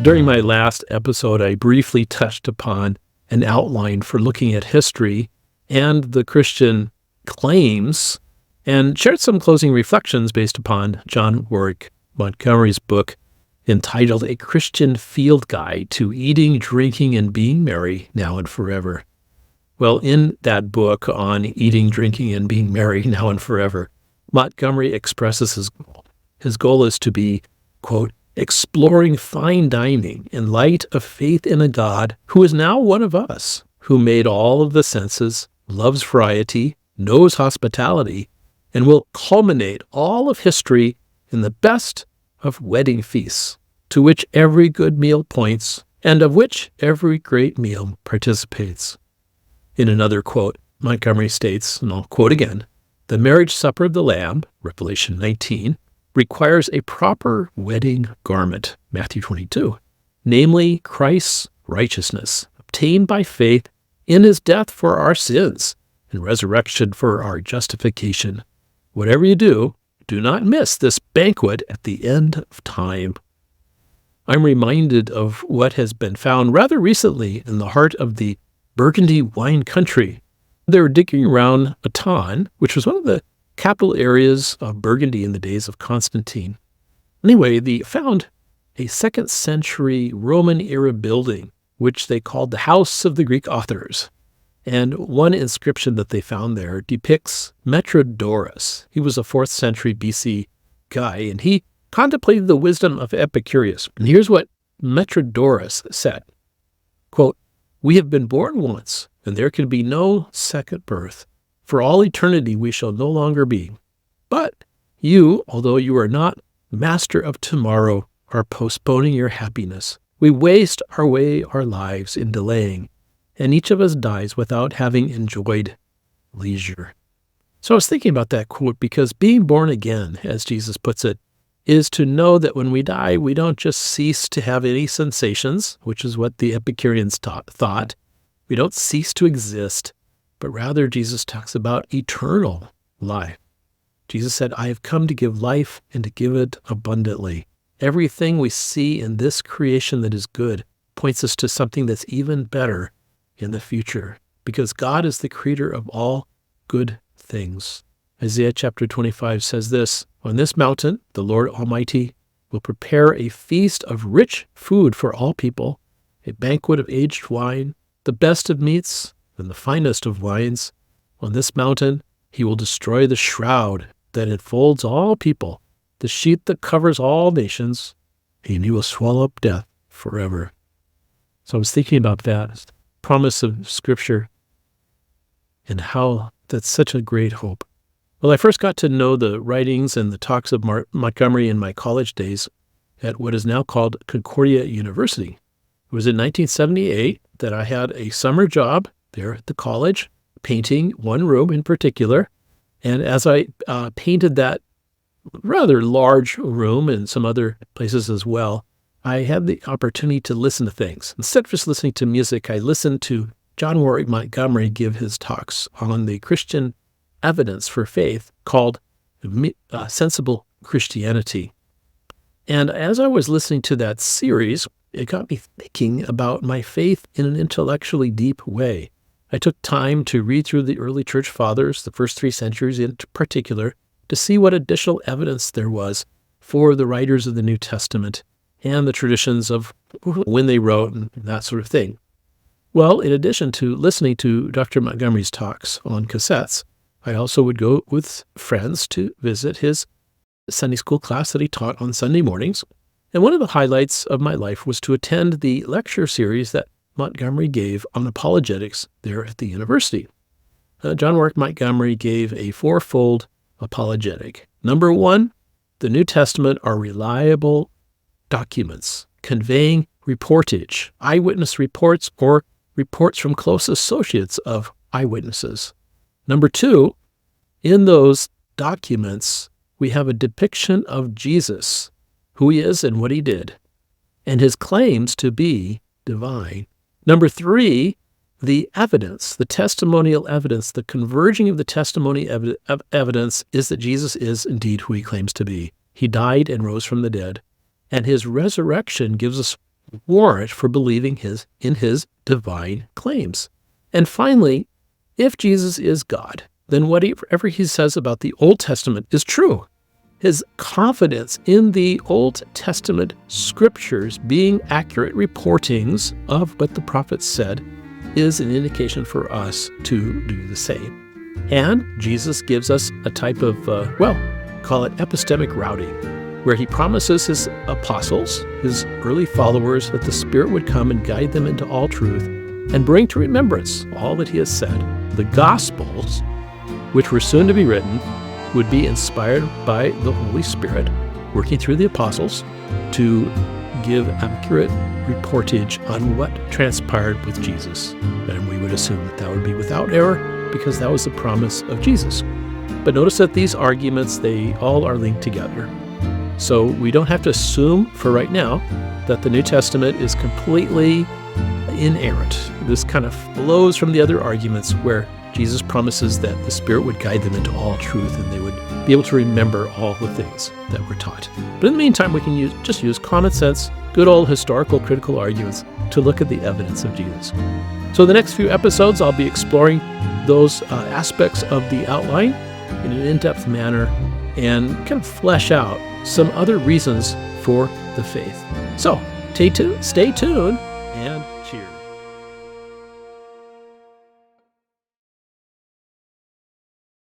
During my last episode, I briefly touched upon an outline for looking at history and the Christian claims and shared some closing reflections based upon John Warwick Montgomery's book entitled A Christian Field Guide to Eating, Drinking, and Being Merry Now and Forever. Well, in that book on eating, drinking, and being merry now and forever, Montgomery expresses his goal. His goal is to be, quote, exploring fine dining in light of faith in a God who is now one of us, who made all of the senses, loves variety, knows hospitality, and will culminate all of history in the best of wedding feasts, to which every good meal points, and of which every great meal participates. In another quote, Montgomery states, and I'll quote again, the marriage supper of the Lamb, Revelation 19, requires a proper wedding garment, Matthew 22, namely Christ's righteousness, obtained by faith in his death for our sins and resurrection for our justification. Whatever you do, do not miss this banquet at the end of time. I'm reminded of what has been found rather recently in the heart of the Burgundy wine country. They were digging around Autun, which was one of the capital areas of Burgundy in the days of Constantine. Anyway, they found a 2nd century Roman-era building, which they called the House of the Greek Authors. And one inscription that they found there depicts Metrodorus. He was a 4th century BC guy, and he contemplated the wisdom of Epicurus. And here's what Metrodorus said, quote, we have been born once, and there can be no second birth. For all eternity we shall no longer be. But you, although you are not master of tomorrow, are postponing your happiness. We waste our lives in delaying, and each of us dies without having enjoyed leisure. So I was thinking about that quote because being born again, as Jesus puts it, is to know that when we die, we don't just cease to have any sensations, which is what the Epicureans thought. We don't cease to exist, but rather Jesus talks about eternal life. Jesus said, I have come to give life and to give it abundantly. Everything we see in this creation that is good points us to something that's even better in the future, because God is the creator of all good things. Isaiah chapter 25 says this, on this mountain, the Lord Almighty will prepare a feast of rich food for all people, a banquet of aged wine, the best of meats, and the finest of wines. On this mountain, he will destroy the shroud that enfolds all people, the sheet that covers all nations, and he will swallow up death forever. So I was thinking about that promise of Scripture and how that's such a great hope. Well, I first got to know the writings and the talks of Montgomery in my college days at what is now called Concordia University. It was in 1978 that I had a summer job there at the college, painting one room in particular. And as I painted that rather large room and some other places as well, I had the opportunity to listen to things. Instead of just listening to music, I listened to John Warwick Montgomery give his talks on the Christian evidence for faith called Sensible Christianity. And as I was listening to that series, it got me thinking about my faith in an intellectually deep way. I took time to read through the early church fathers, the first 3 centuries in particular, to see what additional evidence there was for the writers of the New Testament and the traditions of when they wrote and that sort of thing. Well, in addition to listening to Dr. Montgomery's talks on cassettes, I also would go with friends to visit his Sunday school class that he taught on Sunday mornings. And one of the highlights of my life was to attend the lecture series that Montgomery gave on apologetics there at the university. John Warwick Montgomery gave a 4-fold apologetic. Number 1, the New Testament are reliable documents conveying reportage, eyewitness reports or reports from close associates of eyewitnesses. Number 2, in those documents, we have a depiction of Jesus, who he is and what he did, and his claims to be divine. Number 3, the evidence, the testimonial evidence, the converging of the testimony of evidence is that Jesus is indeed who he claims to be. He died and rose from the dead, and his resurrection gives us warrant for believing in his divine claims. And finally, if Jesus is God, then whatever he says about the Old Testament is true. His confidence in the Old Testament scriptures being accurate reportings of what the prophets said is an indication for us to do the same. And Jesus gives us a type of, call it epistemic routing, where he promises his apostles, his early followers, that the Spirit would come and guide them into all truth and bring to remembrance all that he has said. The Gospels, which were soon to be written, would be inspired by the Holy Spirit, working through the apostles to give accurate reportage on what transpired with Jesus. And we would assume that would be without error, because that was the promise of Jesus. But notice that these arguments, they all are linked together. So we don't have to assume for right now that the New Testament is completely inerrant. This kind of flows from the other arguments where Jesus promises that the Spirit would guide them into all truth and they would be able to remember all the things that were taught. But in the meantime, we can use common sense, good old historical critical arguments to look at the evidence of Jesus. So the next few episodes, I'll be exploring those aspects of the outline in an in-depth manner and kind of flesh out some other reasons for the faith. So stay tuned and